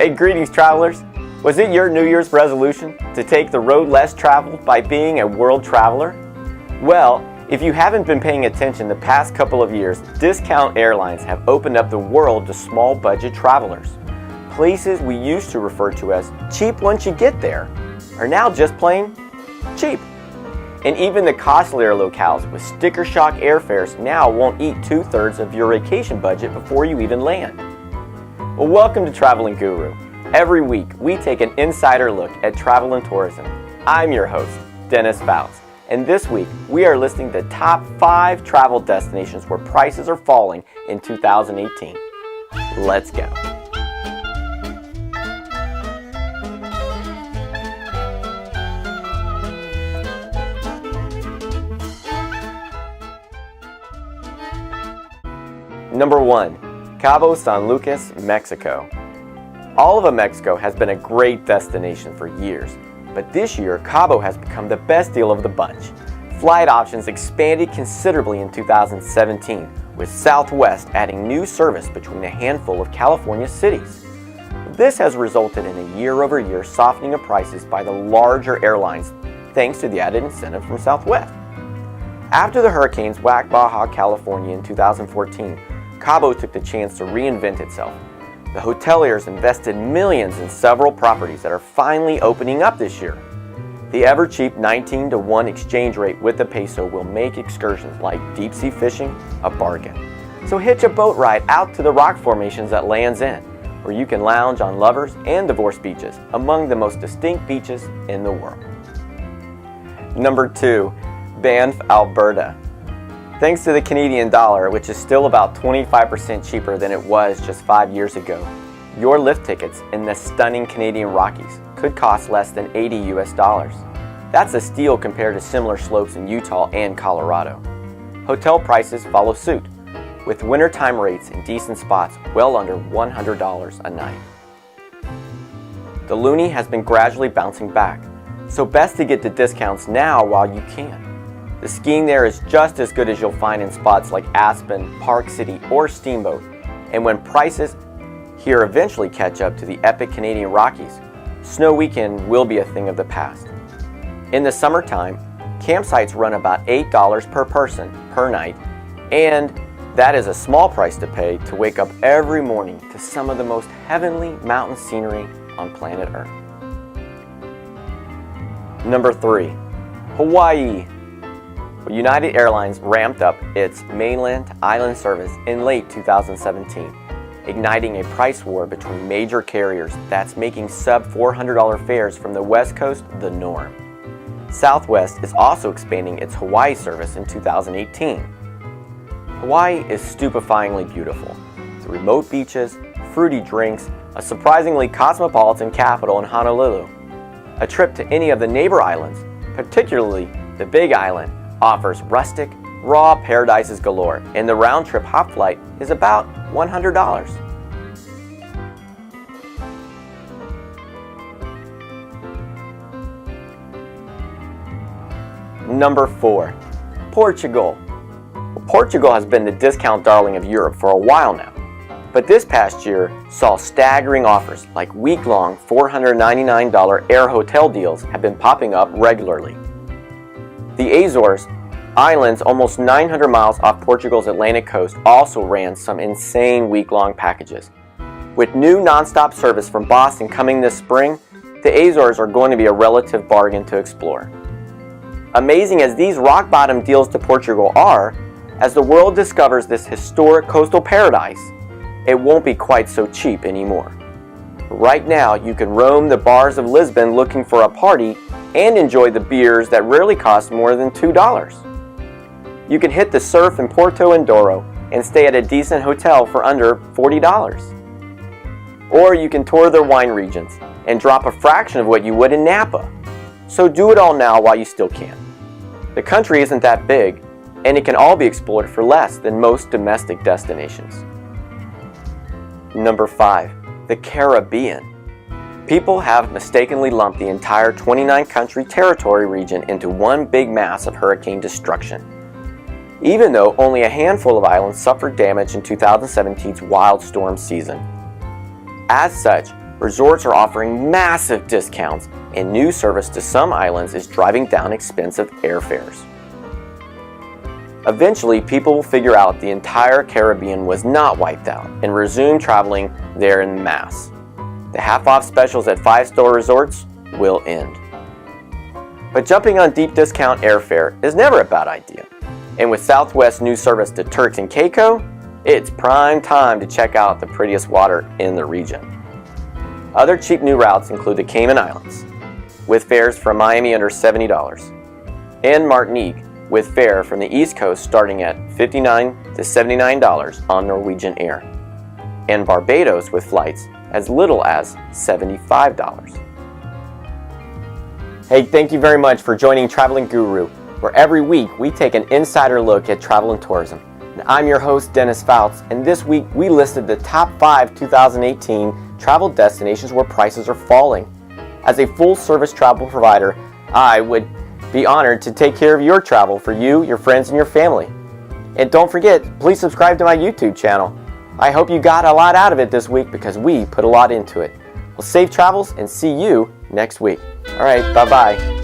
Hey, greetings travelers! Was it your New Year's resolution to take the road less traveled by being a world traveler? Well, if you haven't been paying attention the past couple of years, discount airlines have opened up the world to small budget travelers. Places we used to refer to as cheap once you get there are now just plain cheap. And even the costlier locales with sticker shock airfares now won't eat 2/3 of your vacation budget before you even land. Well, welcome to Traveling Guru. Every week, we take an insider look at travel and tourism. I'm your host, Dennis Foutz, and this week, we are listing the top 5 travel destinations where prices are falling in 2018. Let's go. Number 1. Cabo San Lucas, Mexico. All of Mexico has been a great destination for years, but this year Cabo has become the best deal of the bunch. Flight options expanded considerably in 2017, with Southwest adding new service between a handful of California cities. This has resulted in a year-over-year softening of prices by the larger airlines thanks to the added incentive from Southwest. After the hurricanes whacked Baja California in 2014, Cabo took the chance to reinvent itself. The hoteliers invested millions in several properties that are finally opening up this year. The ever-cheap 19-to-1 exchange rate with the peso will make excursions like deep-sea fishing a bargain. So hitch a boat ride out to the rock formations at Land's End, where you can lounge on lovers and divorce beaches, among the most distinct beaches in the world. Number 2. Banff Alberta. Thanks to the Canadian dollar, which is still about 25% cheaper than it was just 5 years ago, your lift tickets in the stunning Canadian Rockies could cost less than $80 US. That's a steal compared to similar slopes in Utah and Colorado. Hotel prices follow suit, with wintertime rates in decent spots well under $100 a night. The loonie has been gradually bouncing back, so best to get the discounts now while you can. The skiing there is just as good as you'll find in spots like Aspen, Park City, or Steamboat, and when prices here eventually catch up to the epic Canadian Rockies, Snow Weekend will be a thing of the past. In the summertime, campsites run about $8 per person per night, and that is a small price to pay to wake up every morning to some of the most heavenly mountain scenery on planet Earth. Number 3. Hawaii. United Airlines ramped up its mainland island service in late 2017, igniting a price war between major carriers that's making sub-$400 fares from the West Coast the norm. Southwest is also expanding its Hawaii service in 2018. Hawaii is stupefyingly beautiful. The remote beaches, fruity drinks, a surprisingly cosmopolitan capital in Honolulu. A trip to any of the neighbor islands, particularly the Big Island, offers rustic, raw paradises galore, and the round-trip hop flight is about $100. Number 4. Portugal. Portugal has been the discount darling of Europe for a while now, but this past year saw staggering offers like week-long $499 air hotel deals have been popping up regularly. The Azores Islands, almost 900 miles off Portugal's Atlantic coast, also ran some insane week-long packages. With new non-stop service from Boston coming this spring, the Azores are going to be a relative bargain to explore. Amazing as these rock-bottom deals to Portugal are, as the world discovers this historic coastal paradise, it won't be quite so cheap anymore. Right now, you can roam the bars of Lisbon looking for a party and enjoy the beers that rarely cost more than $2. You can hit the surf in Porto and Douro and stay at a decent hotel for under $40. Or you can tour their wine regions and drop a fraction of what you would in Napa. So do it all now while you still can. The country isn't that big, and it can all be explored for less than most domestic destinations. Number 5. The Caribbean. People have mistakenly lumped the entire 29-country territory region into one big mass of hurricane destruction. Even though only a handful of islands suffered damage in 2017's wild storm season. As such, Resorts are offering massive discounts, and new service to some islands is driving down expensive airfares. Eventually, people will figure out the entire Caribbean was not wiped out and resume traveling there en masse. The half-off specials at 5-star resorts will end. But jumping on deep discount airfare is never a bad idea. And with Southwest's new service to Turks and Caicos, it's prime time to check out the prettiest water in the region. Other cheap new routes include the Cayman Islands, with fares from Miami under $70, and Martinique, with fare from the East Coast starting at $59 to $79 on Norwegian Air, and Barbados with flights as little as $75. Hey, thank you very much for joining Traveling Guru, where every week we take an insider look at travel and tourism. And I'm your host, Dennis Foutz, and this week we listed the top 5 2018 travel destinations where prices are falling. As a full-service travel provider, I would be honored to take care of your travel for you, your friends, and your family. And don't forget, please subscribe to my YouTube channel. I hope you got a lot out of it this week because we put a lot into it. Well, safe travels and see you next week. All right, bye-bye.